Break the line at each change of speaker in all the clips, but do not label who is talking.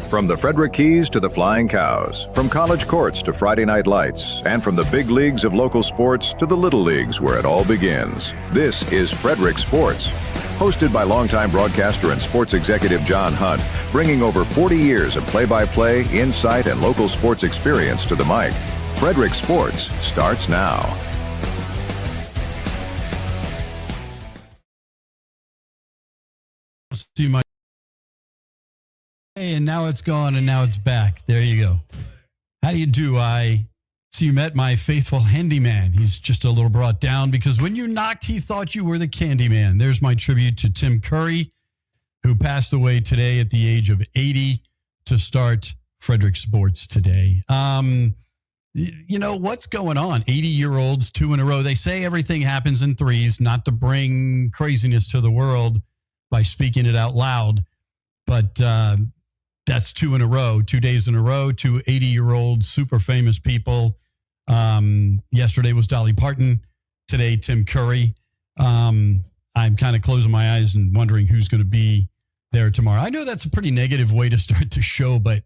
From the Frederick Keys to the Flying Cows, from college courts to Friday night lights, and from the big leagues of local sports to the little leagues where it all begins. This is Frederick Sports, hosted by longtime broadcaster and sports executive John Hunt, bringing over 40 years of play-by-play, insight, and local sports experience to the mic. Frederick Sports starts now.
See my Hey, and now it's gone, and now it's back. There you go. How do you do? I see you met my faithful handyman. He's just a little brought down because when you knocked, he thought you were the candy man. There's my tribute to Tim Curry, who passed away today at the age of 80 to start Frederick Sports today. You know, what's going on? 80-year-olds, 2 in a row. They say everything happens in threes, not to bring craziness to the world by speaking it out loud, but that's 2 in a row, 2 days in a row, 2 80-year-old super famous people. Yesterday was Dolly Parton. Today, Tim Curry. I'm kind of closing my eyes and wondering who's going to be there tomorrow. I know that's a pretty negative way to start the show, but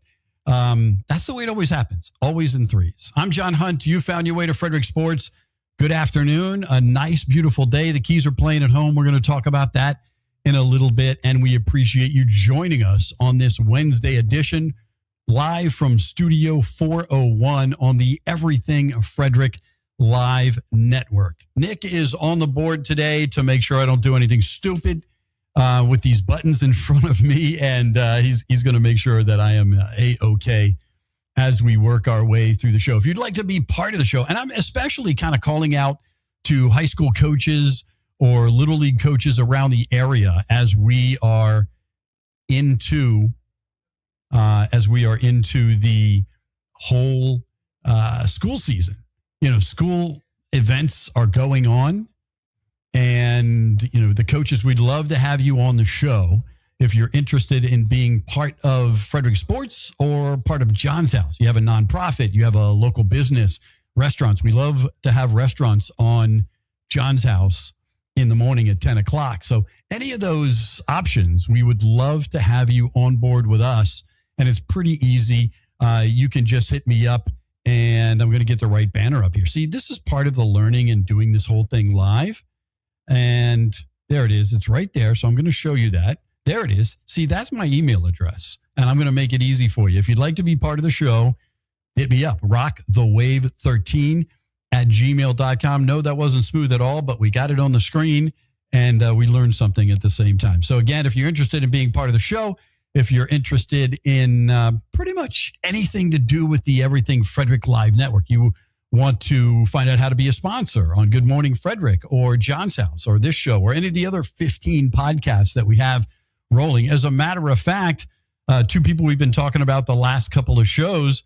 that's the way it always happens, always in threes. I'm John Hunt. You found your way to Frederick Sports. Good afternoon. A nice, beautiful day. The Keys are playing at home. We're going to talk about that in a little bit, and we appreciate you joining us on this Wednesday edition, live from Studio 401 on the Everything Frederick Live Network. Nick is on the board today to make sure I don't do anything stupid with these buttons in front of me, and he's going to make sure that I am A-OK as we work our way through the show. If you'd like to be part of the show, and I'm especially kind of calling out to high school coaches or little league coaches around the area as we are into the whole school season. You know, school events are going on, and you know, the coaches, we'd love to have you on the show if you're interested in being part of Frederick Sports or part of John's House. You have a nonprofit, you have a local business, restaurants. We love to have restaurants on John's House in the morning at 10 o'clock. So any of those options, we would love to have you on board with us. And it's pretty easy. You can just hit me up, and I'm going to get the right banner up here. See, this is part of the learning and doing this whole thing live. And there it is. It's right there. So I'm going to show you that. There it is. See, that's my email address. And I'm going to make it easy for you. If you'd like to be part of the show, hit me up. rockthewave13@gmail.com. No, that wasn't smooth at all, but we got it on the screen, and we learned something at the same time. So again, if you're interested in being part of the show, if you're interested in pretty much anything to do with the Everything Frederick Live Network, you want to find out how to be a sponsor on Good Morning Frederick or John's House or this show or any of the other 15 podcasts that we have rolling. As a matter of fact, 2 people we've been talking about the last couple of shows,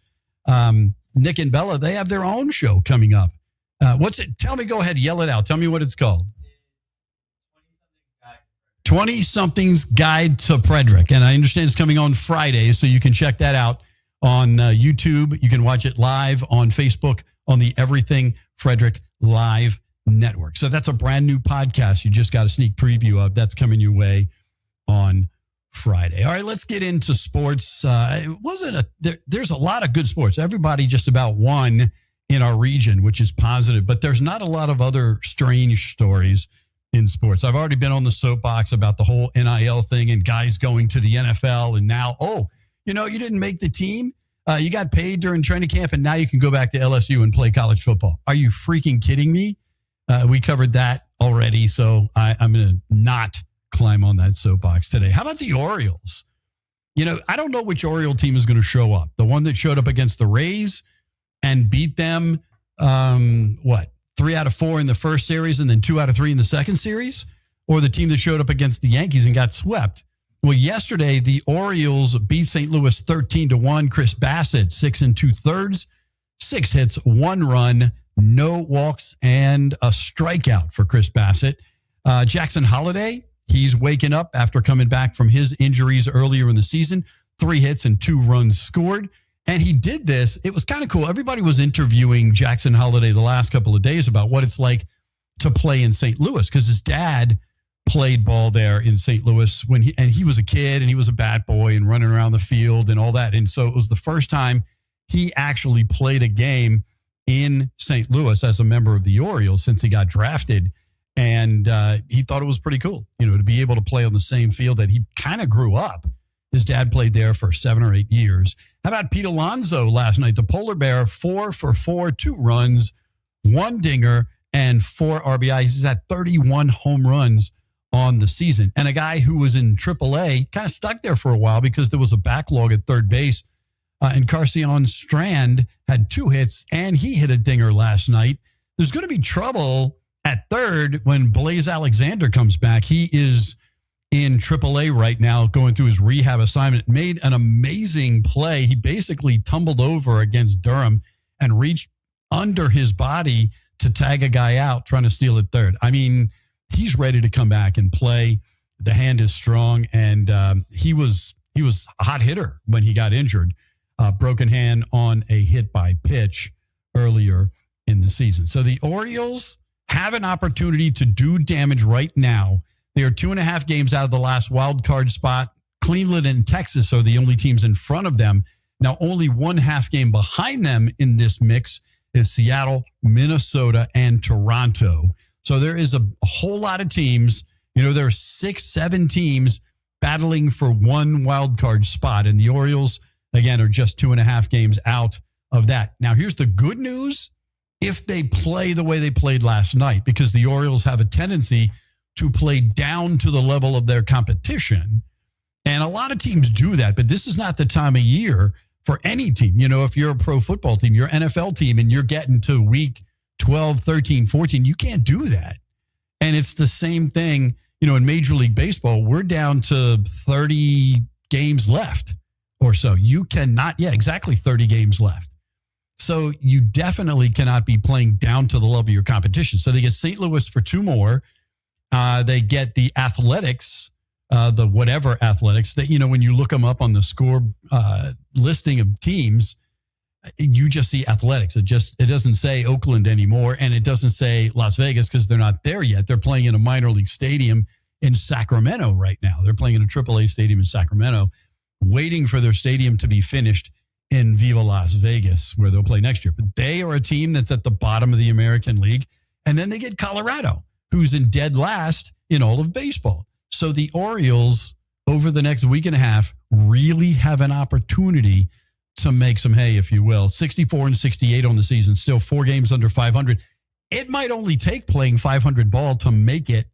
Nick and Bella, they have their own show coming up. What's it? Tell me, go ahead, yell it out. Tell me what it's called. 20-something's Guide to Frederick. And I understand it's coming on Friday, so you can check that out on YouTube. You can watch it live on Facebook on the Everything Frederick Live Network. So that's a brand new podcast you just got a sneak preview of. That's coming your way on Friday. All right, let's get into sports. There's a lot of good sports. Everybody just about won in our region, which is positive, but there's not a lot of other strange stories in sports. I've already been on the soapbox about the whole NIL thing and guys going to the NFL, and now, you didn't make the team. You got paid during training camp, and now you can go back to LSU and play college football. Are you freaking kidding me? We covered that already, so I'm going to not climb on that soapbox today. How about the Orioles? I don't know which Oriole team is going to show up. The one that showed up against the Rays and beat them, 3 out of 4 in the first series and then 2 out of 3 in the second series, or the team that showed up against the Yankees and got swept? Well, yesterday, the Orioles beat St. Louis 13-1. Chris Bassett, 6 2/3, 6 hits, 1 run, no walks, and a strikeout for Chris Bassett. Jackson Holliday, he's waking up after coming back from his injuries earlier in the season. 3 hits and 2 runs scored. And he did this. It was kind of cool. Everybody was interviewing Jackson Holliday the last couple of days about what it's like to play in St. Louis, because his dad played ball there in St. Louis when he was a kid, and he was a bat boy and running around the field and all that. And so it was the first time he actually played a game in St. Louis as a member of the Orioles since he got drafted. And he thought it was pretty cool, to be able to play on the same field that he kind of grew up. His dad played there for 7 or 8 years. How about Pete Alonso last night? The Polar Bear, 4 for 4, 2 runs, 1 dinger, and 4 RBIs. He's had 31 home runs on the season. And a guy who was in AAA kind of stuck there for a while because there was a backlog at third base. And Carcion Strand had 2 hits, and he hit a dinger last night. There's going to be trouble at third when Blaze Alexander comes back. He is in AAA right now, going through his rehab assignment. Made an amazing play. He basically tumbled over against Durham and reached under his body to tag a guy out trying to steal at third. I mean, he's ready to come back and play. The hand is strong, and he was a hot hitter when he got injured. Broken hand on a hit by pitch earlier in the season. So the Orioles have an opportunity to do damage right now. They are 2.5 games out of the last wild card spot. Cleveland and Texas are the only teams in front of them. Now, only 1/2 game behind them in this mix is Seattle, Minnesota, and Toronto. So there is a whole lot of teams. There are 6, 7 teams battling for 1 wild card spot, and the Orioles, again, are just 2.5 games out of that. Now, here's the good news. If they play the way they played last night, because the Orioles have a tendency to play down to the level of their competition. And a lot of teams do that, but this is not the time of year for any team. If you're a pro football team, you're an NFL team, and you're getting to week 12, 13, 14, you can't do that. And it's the same thing, in Major League Baseball. We're down to 30 games left or so. You cannot, exactly 30 games left. So you definitely cannot be playing down to the level of your competition. So they get St. Louis for 2 more. They get the Athletics, the whatever Athletics. That when you look them up on the score listing of teams, you just see Athletics. It doesn't say Oakland anymore, and it doesn't say Las Vegas because they're not there yet. They're playing in a minor league stadium in Sacramento right now. They're playing in a AAA stadium in Sacramento, waiting for their stadium to be finished in Viva Las Vegas, where they'll play next year. But they are a team that's at the bottom of the American League, and then they get Colorado, who's in dead last in all of baseball. So the Orioles, over the next week and a half, really have an opportunity to make some hay, if you will. 64 and 68 on the season, still 4 games under 500. It might only take playing 500 ball to make it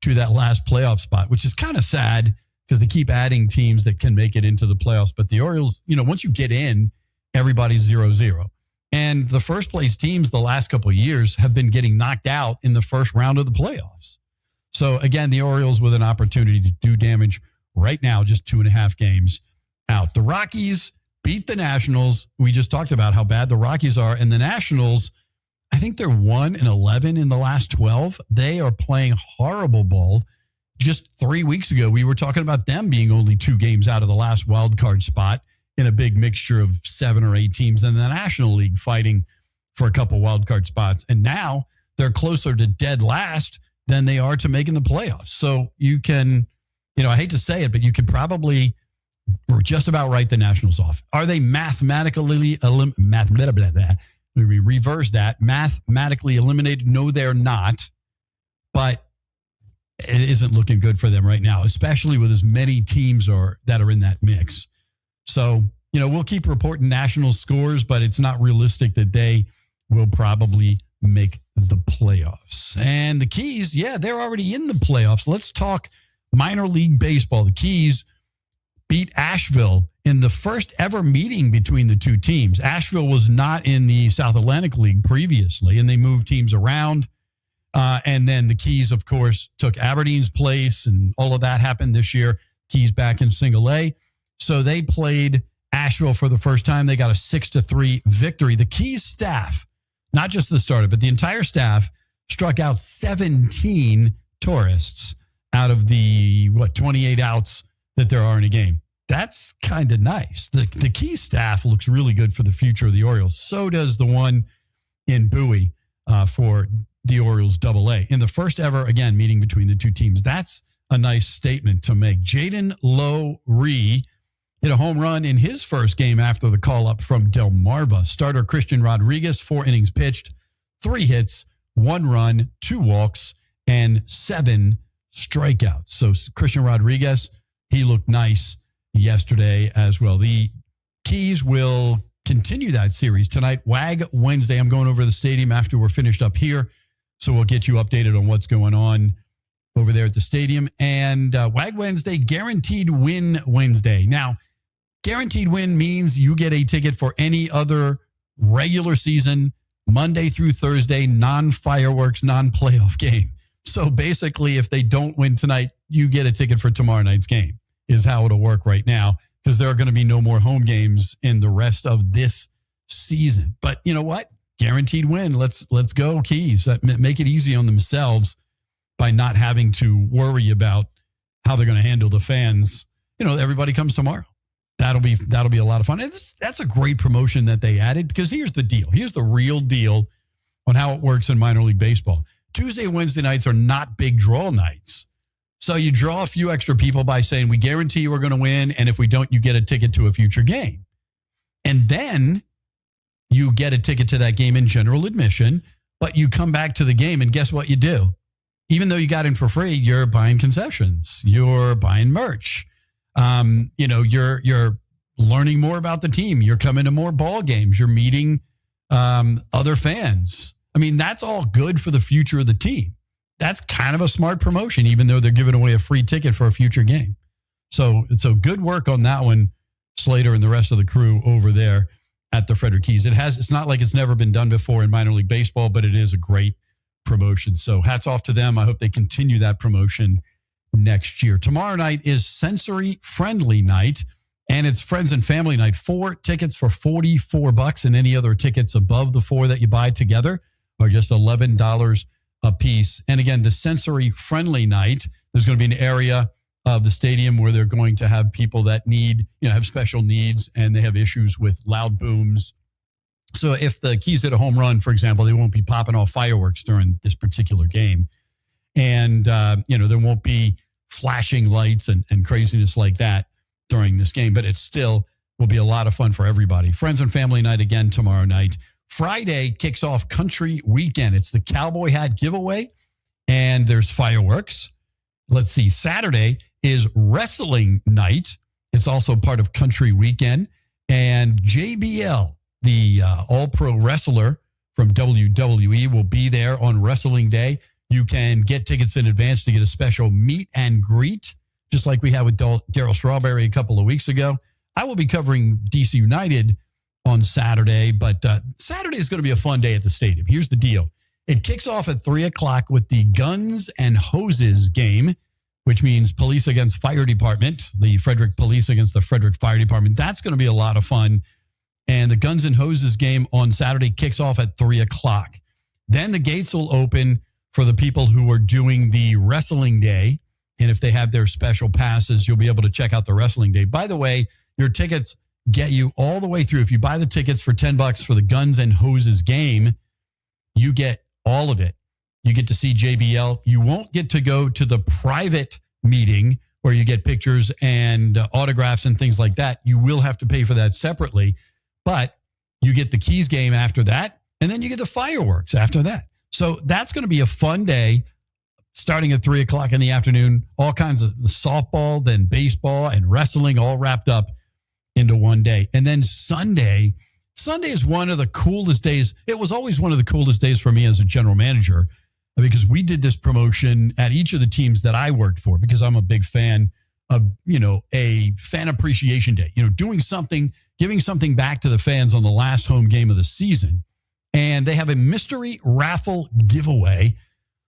to that last playoff spot, which is kind of sad because they keep adding teams that can make it into the playoffs. But the Orioles, once you get in, everybody's 0-0. And the first place teams the last couple of years have been getting knocked out in the first round of the playoffs. So again, the Orioles with an opportunity to do damage right now, just 2.5 games out. The Rockies beat the Nationals. We just talked about how bad the Rockies are. And the Nationals, I think they're 1-11 in the last 12. They are playing horrible ball. Just 3 weeks ago, we were talking about them being only 2 games out of the last wild card spot in a big mixture of 7 or 8 teams in the National League fighting for a couple wild card spots. And now they're closer to dead last than they are to making the playoffs. So you can, I hate to say it, but you could probably just about write the Nationals off. Are they mathematically reverse that, mathematically eliminated? No, they're not. But it isn't looking good for them right now, especially with as many teams that are in that mix. So, we'll keep reporting national scores, but it's not realistic that they will probably make the playoffs. And the Keys, they're already in the playoffs. Let's talk minor league baseball. The Keys beat Asheville in the first ever meeting between the two teams. Asheville was not in the South Atlantic League previously, and they moved teams around. And then the Keys, of course, took Aberdeen's place, and all of that happened this year. Keys back in single A. So they played Asheville for the first time. They got a 6-3 victory. The Keys staff, not just the starter, but the entire staff, struck out 17 tourists out of the, 28 outs that there are in a game. That's kind of nice. The Keys staff looks really good for the future of the Orioles. So does the one in Bowie for the Orioles AA. In the first ever, again, meeting between the two teams. That's a nice statement to make. Jaden Lowe-Ree hit a home run in his first game after the call-up from Delmarva. Starter Christian Rodriguez, 4 innings pitched, 3 hits, 1 run, 2 walks, and 7 strikeouts. So Christian Rodriguez, he looked nice yesterday as well. The Keys will continue that series tonight. WAG Wednesday. I'm going over to the stadium after we're finished up here, so we'll get you updated on what's going on over there at the stadium. And WAG Wednesday, Guaranteed Win Wednesday. Now, Guaranteed Win means you get a ticket for any other regular season, Monday through Thursday, non-fireworks, non-playoff game. So basically, if they don't win tonight, you get a ticket for tomorrow night's game, is how it'll work right now, because there are going to be no more home games in the rest of this season. But you know what? Guaranteed win. Let's go Keys. Make it easy on themselves by not having to worry about how they're going to handle the fans. You know, everybody comes tomorrow. That'll be a lot of fun. And that's a great promotion that they added, because here's the deal. Here's the real deal on how it works in minor league baseball. Tuesday and Wednesday nights are not big draw nights. So you draw a few extra people by saying, we guarantee you we're going to win, and if we don't, you get a ticket to a future game. And then you get a ticket to that game in general admission, but you come back to the game, and guess what you do? Even though you got in for free, you're buying concessions. You're buying merch. You're learning more about the team. You're coming to more ball games. You're meeting other fans. I mean, that's all good for the future of the team. That's kind of a smart promotion, even though they're giving away a free ticket for a future game. So good work on that one, Slater and the rest of the crew over there at the Frederick Keys. It's not like it's never been done before in minor league baseball, but it is a great promotion. So hats off to them. I hope they continue that promotion next year. Tomorrow night is sensory friendly night, and it's friends and family night. 4 tickets for $44, and any other tickets above the 4 that you buy together are just $11 a piece. And again, the sensory friendly night, there's going to be an area of the stadium where they're going to have people that have special needs, and they have issues with loud booms. So if the Keys hit a home run, for example, they won't be popping off fireworks during this particular game. And, there won't be flashing lights and craziness like that during this game, but it still will be a lot of fun for everybody. Friends and family night again tomorrow night. Friday kicks off Country Weekend. It's the cowboy hat giveaway, and there's fireworks. Let's see. Saturday is wrestling night. It's also part of Country Weekend. And JBL, the all-pro wrestler from WWE, will be there on Wrestling Day. You can get tickets in advance to get a special meet and greet, just like we had with Darryl Strawberry a couple of weeks ago. I will be covering DC United on Saturday, but Saturday is going to be a fun day at the stadium. Here's the deal. It kicks off at 3 o'clock with the Guns and Hoses game, which means police against fire department, the Frederick police against the Frederick fire department. That's going to be a lot of fun. And the Guns and Hoses game on Saturday kicks off at 3 o'clock. Then the gates will open for the people who are doing the Wrestling Day. And if they have their special passes, you'll be able to check out the Wrestling Day. By the way, your tickets get you all the way through. If you buy the tickets for $10 for the Guns and Hoses game, you get all of it. You get to see JBL. You won't get to go to the private meeting where you get pictures and autographs and things like that. You will have to pay for that separately, but you get the Keys game after that, and then you get the fireworks after that. So that's going to be a fun day starting at 3 o'clock in the afternoon. All kinds of softball, then baseball and wrestling all wrapped up into one day. And then Sunday is one of the coolest days. It was always one of the coolest days for me as a general manager, because we did this promotion at each of the teams that I worked for, because I'm a big fan a fan appreciation day, doing something, giving something back to the fans on the last home game of the season. And they have a mystery raffle giveaway.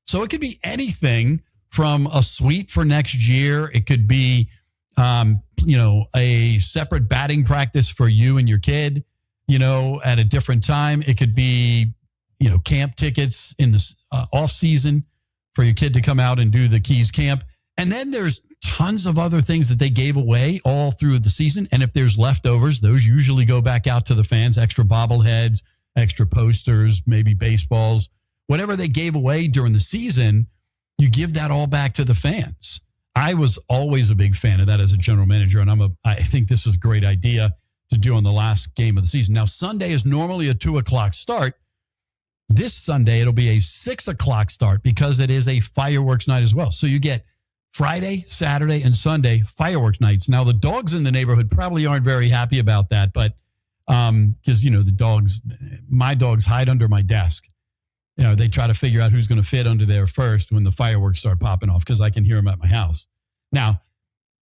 So it could be anything from a suite for next year. It could be, a separate batting practice for you and your kid, at a different time. It could be, camp tickets in the off season for your kid to come out and do the Keys camp. And then there's tons of other things that they gave away all through the season. And if there's leftovers, those usually go back out to the fans, extra bobbleheads, extra posters, maybe baseballs, whatever they gave away during the season, you give that all back to the fans. I was always a big fan of that as a general manager. And I think this is a great idea to do on the last game of the season. Now, Sunday is normally a 2:00 start. This Sunday, it'll be a 6:00 start because it is a fireworks night as well. So you get Friday, Saturday, and Sunday fireworks nights. Now, the dogs in the neighborhood probably aren't very happy about that, but because, my dogs hide under my desk. They try to figure out who's going to fit under there first when the fireworks start popping off because I can hear them at my house. Now,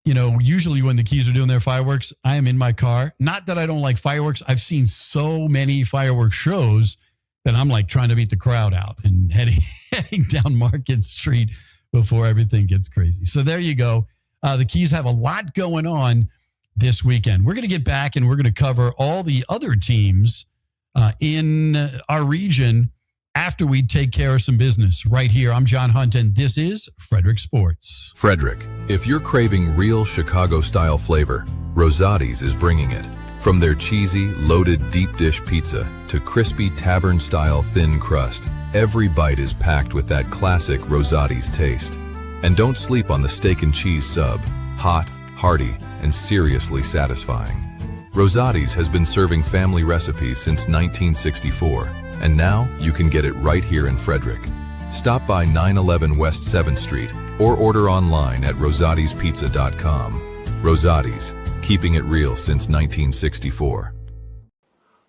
usually when the Keys are doing their fireworks, I am in my car. Not that I don't like fireworks. I've seen so many fireworks shows that I'm like trying to beat the crowd out and heading down Market Street before everything gets crazy. So there you go. The Keys have a lot going on this weekend. We're going to get back and we're going to cover all the other teams in our region after we take care of some business right here. I'm John Hunt, and this is Frederick Sports.
Frederick, if you're craving real Chicago-style flavor, Rosati's is bringing it. From their cheesy, loaded deep dish pizza to crispy tavern-style thin crust, every bite is packed with that classic Rosati's taste. And don't sleep on the steak and cheese sub. Hot, hearty, and seriously satisfying. Rosati's has been serving family recipes since 1964, and now you can get it right here in Frederick. Stop by 911 West 7th Street or order online at rosatispizza.com. Rosati's, keeping it real since 1964.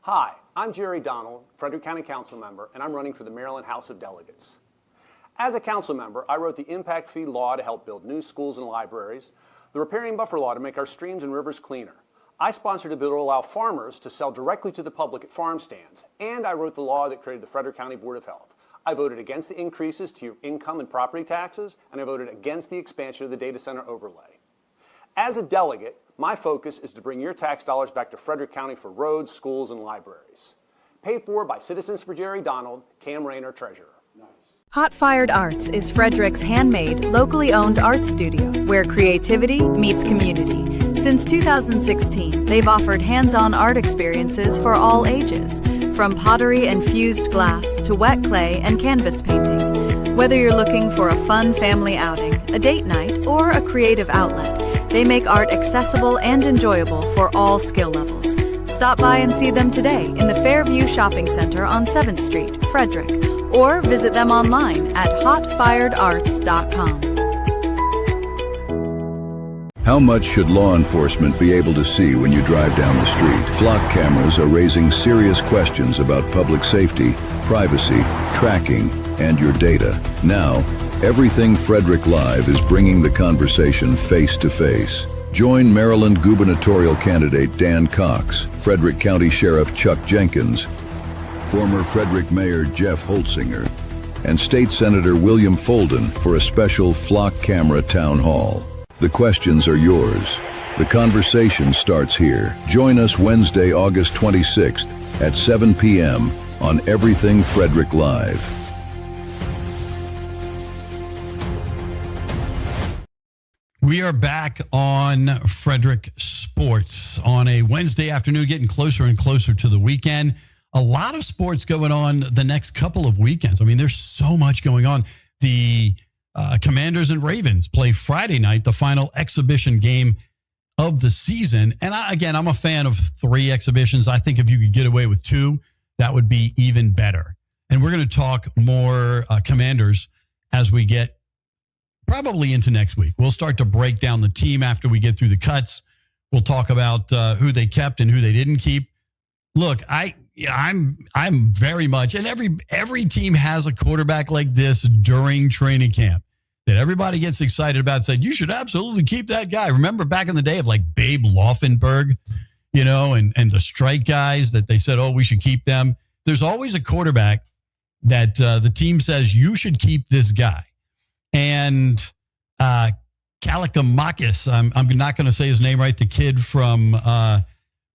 Hi, I'm Jerry Donald, Frederick County Council member, and I'm running for the Maryland House of Delegates. As a council member, I wrote the impact fee law to help build new schools and libraries, the riparian buffer law to make our streams and rivers cleaner. I sponsored a bill to allow farmers to sell directly to the public at farm stands, and I wrote the law that created the Frederick County Board of Health. I voted against the increases to your income and property taxes, and I voted against the expansion of the data center overlay. As a delegate, my focus is to bring your tax dollars back to Frederick County for roads, schools, and libraries. Paid for by Citizens for Jerry Donald, Cam Rayner, Treasurer.
Hot Fired Arts is Frederick's handmade, locally owned art studio where creativity meets community. Since 2016, they've offered hands-on art experiences for all ages, from pottery and fused glass to wet clay and canvas painting. Whether you're looking for a fun family outing, a date night, or a creative outlet, they make art accessible and enjoyable for all skill levels. Stop by and see them today in the Fairview Shopping Center on 7th Street, Frederick, or visit them online at hotfiredarts.com.
How much should law enforcement be able to see when you drive down the street? Flock cameras are raising serious questions about public safety, privacy, tracking, and your data. Now, Everything Frederick Live is bringing the conversation face to face. Join Maryland gubernatorial candidate Dan Cox, Frederick County Sheriff Chuck Jenkins, former Frederick Mayor Jeff Holtzinger, and State Senator William Folden for a special flock camera town hall. The questions are yours. The conversation starts here. Join us Wednesday, August 26th at 7 p.m. on Everything Frederick Live.
We are back on Frederick Sports on a Wednesday afternoon, getting closer and closer to the weekend. A lot of sports going on the next couple of weekends. I mean, there's so much going on. The Commanders and Ravens play Friday night, the final exhibition game of the season. And I'm a fan of 3 exhibitions. I think if you could get away with 2, that would be even better. And we're going to talk more Commanders as we get probably into next week. We'll start to break down the team after we get through the cuts. We'll talk about who they kept and who they didn't keep. Look, I'm very much, and every team has a quarterback like this during training camp. that everybody gets excited about, said, you should absolutely keep that guy. Remember back in the day of like Babe Laufenberg, and the strike guys that they said, oh, we should keep them. There's always a quarterback that the team says, you should keep this guy. And Kalikamakis, I'm not going to say his name right, the kid from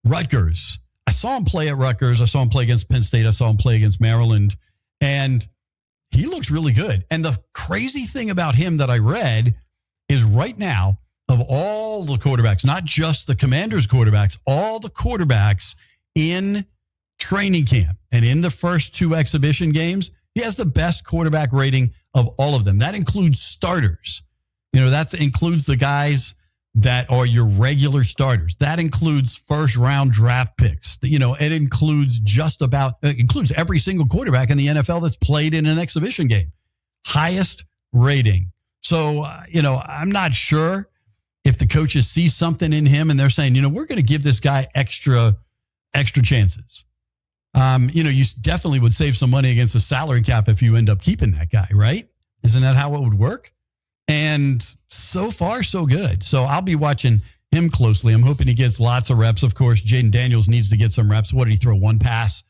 Rutgers. I saw him play at Rutgers. I saw him play against Penn State. I saw him play against Maryland. And he looks really good. And the crazy thing about him that I read is right now, of all the quarterbacks, not just the Commanders quarterbacks, all the quarterbacks in training camp and in the first 2 exhibition games, he has the best quarterback rating of all of them. That includes starters. That includes the guys that are your regular starters. That includes first round draft picks. It includes every single quarterback in the NFL that's played in an exhibition game. Highest rating. So, I'm not sure if the coaches see something in him and they're saying, we're going to give this guy extra chances. You definitely would save some money against the salary cap if you end up keeping that guy, right? Isn't that how it would work? And so far, so good. So I'll be watching him closely. I'm hoping he gets lots of reps. Of course, Jaden Daniels needs to get some reps. What did he throw? 1 pass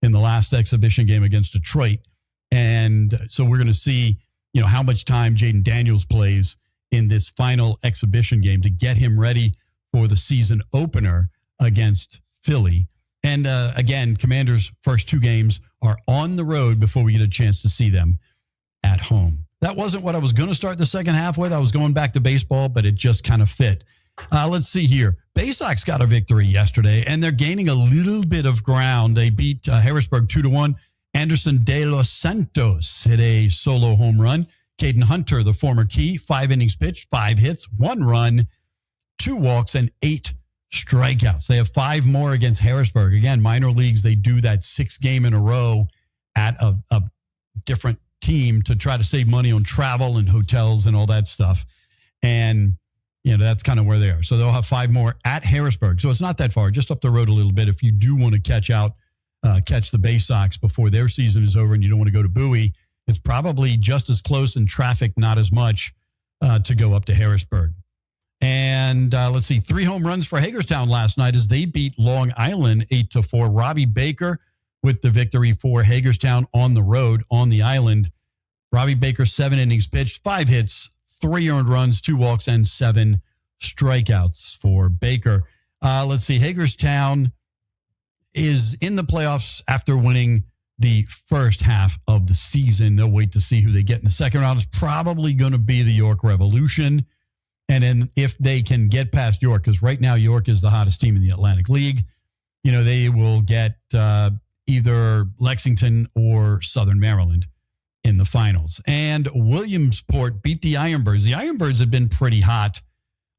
in the last exhibition game against Detroit. And so we're going to see, how much time Jaden Daniels plays in this final exhibition game to get him ready for the season opener against Philly. And again, Commanders' first 2 games are on the road before we get a chance to see them at home. That wasn't what I was going to start the second half with. I was going back to baseball, but it just kind of fit. Let's see here. Bay Sox got a victory yesterday, and they're gaining a little bit of ground. They beat Harrisburg 2-1. Anderson De Los Santos hit a solo home run. Caden Hunter, the former key, 5 innings pitched, 5 hits, 1 run, 2 walks, and 8 strikeouts. They have 5 more against Harrisburg. Again, minor leagues, they do that 6 game in a row at a different team to try to save money on travel and hotels and all that stuff. And, that's kind of where they are. So they'll have 5 more at Harrisburg. So it's not that far, just up the road a little bit. If you do want to catch the Bay Sox before their season is over and you don't want to go to Bowie, it's probably just as close in traffic, not as much to go up to Harrisburg. And let's see, 3 home runs for Hagerstown last night as they beat Long Island 8-4. Robbie Baker with the victory for Hagerstown on the road on the island. Robbie Baker, 7 innings pitched, 5 hits, 3 earned runs, 2 walks, and 7 strikeouts for Baker. Let's see, Hagerstown is in the playoffs after winning the first half of the season. They'll wait to see who they get in the second round. It's probably going to be the York Revolution. And then if they can get past York, because right now York is the hottest team in the Atlantic League, they will get either Lexington or Southern Maryland in the finals. And Williamsport beat the Ironbirds. The Ironbirds had been pretty hot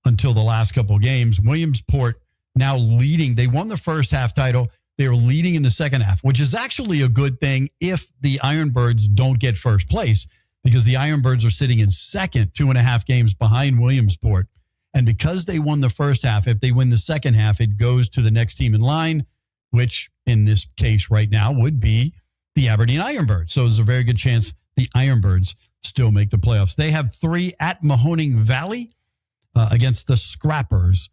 until the last couple of games. Williamsport now leading. They won the first half title. They are leading in the second half, which is actually a good thing if the Ironbirds don't get first place, because the Ironbirds are sitting in second, 2.5 games behind Williamsport. And because they won the first half, if they win the second half, it goes to the next team in line, which in this case right now would be the Aberdeen Ironbirds. So there's a very good chance the Ironbirds still make the playoffs. They have 3 at Mahoning Valley against the Scrappers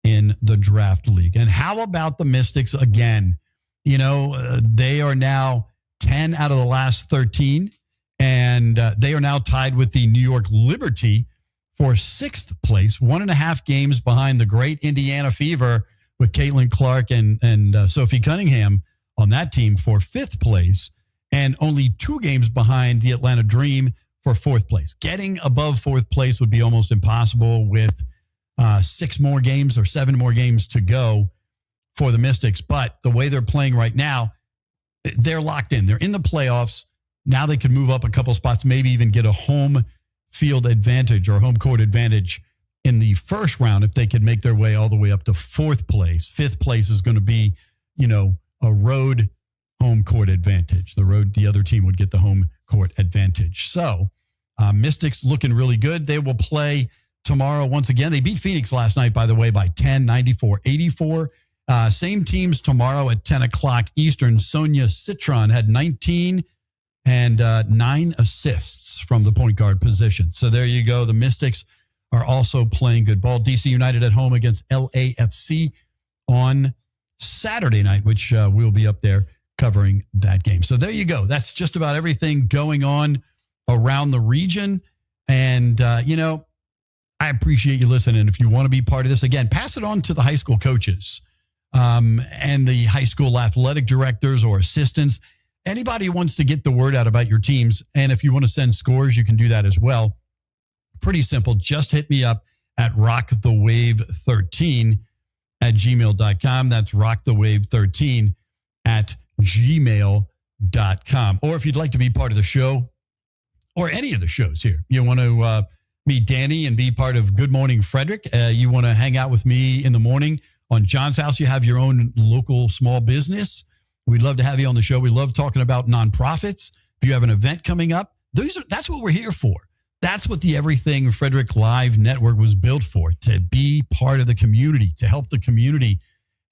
in the draft league. And how about the Mystics again? They are now 10 out of the last 13, and they are now tied with the New York Liberty for 6th place, 1.5 games behind the great Indiana Fever with Caitlin Clark and Sophie Cunningham on that team for 5th place, and only 2 games behind the Atlanta Dream for 4th place. Getting above 4th place would be almost impossible with 6 more games or 7 more games to go for the Mystics. But the way they're playing right now, they're locked in. They're in the playoffs. Now they could move up a couple spots, maybe even get a home field advantage or home court advantage in the first round if they could make their way all the way up to 4th place. 5th place is going to be, a road home court advantage. The other team would get the home court advantage. So Mystics looking really good. They will play tomorrow once again. They beat Phoenix last night, by the way, by 10, 94-84. Same teams tomorrow at 10 o'clock Eastern. Sonia Citron had 19 and 9 assists from the point guard position. So there you go. The Mystics are also playing good ball. DC United at home against LAFC on Saturday night, which we'll be up there covering that game. So there you go. That's just about everything going on around the region. And, I appreciate you listening. If you want to be part of this, again, pass it on to the high school coaches and the high school athletic directors or assistants. Anybody who wants to get the word out about your teams. And if you want to send scores, you can do that as well. Pretty simple. Just hit me up at rockthewave13@gmail.com. That's rockthewave13@gmail.com. Or if you'd like to be part of the show or any of the shows here, you want to meet Danny and be part of Good Morning Frederick. You want to hang out with me in the morning on John's House. You have your own local small business. We'd love to have you on the show. We love talking about nonprofits. If you have an event coming up, that's what we're here for. That's what the Everything Frederick Live Network was built for, to be part of the community, to help the community,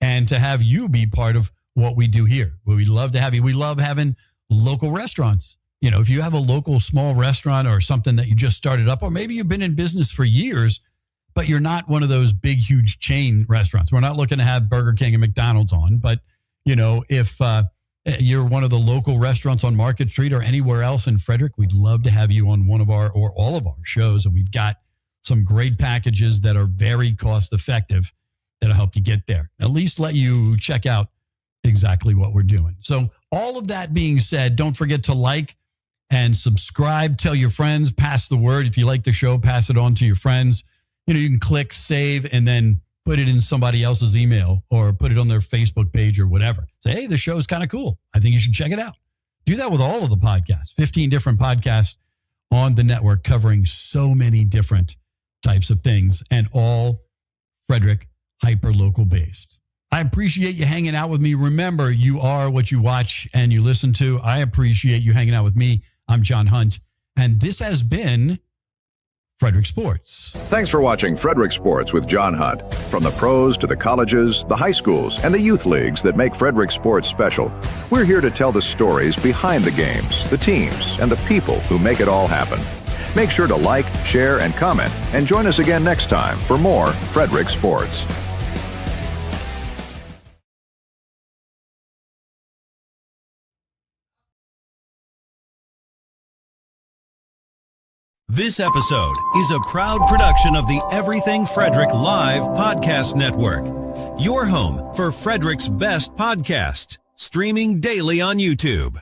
and to have you be part of what we do here. We'd love to have you. We love having local restaurants. If you have a local small restaurant or something that you just started up, or maybe you've been in business for years, but you're not one of those big, huge chain restaurants. We're not looking to have Burger King and McDonald's on, but, if you're one of the local restaurants on Market Street or anywhere else in Frederick, we'd love to have you on one of our or all of our shows. And we've got some great packages that are very cost effective that'll help you get there. At least let you check out exactly what we're doing. So all of that being said, don't forget to like and subscribe. Tell your friends, pass the word. If you like the show, pass it on to your friends. You can click save and then put it in somebody else's email or put it on their Facebook page or whatever. Say, hey, the show's kind of cool. I think you should check it out. Do that with all of the podcasts, 15 different podcasts on the network covering so many different types of things and all Frederick hyper-local based. I appreciate you hanging out with me. Remember, you are what you watch and you listen to. I appreciate you hanging out with me. I'm John Hunt, and this has been Frederick Sports.
Thanks for watching Frederick Sports with John Hunt. From the pros to the colleges, the high schools, and the youth leagues that make Frederick Sports special, we're here to tell the stories behind the games, the teams, and the people who make it all happen. Make sure to like, share, and comment, and join us again next time for more Frederick Sports.
This episode is a proud production of the Everything Frederick Live Podcast Network, your home for Frederick's best podcasts, streaming daily on YouTube.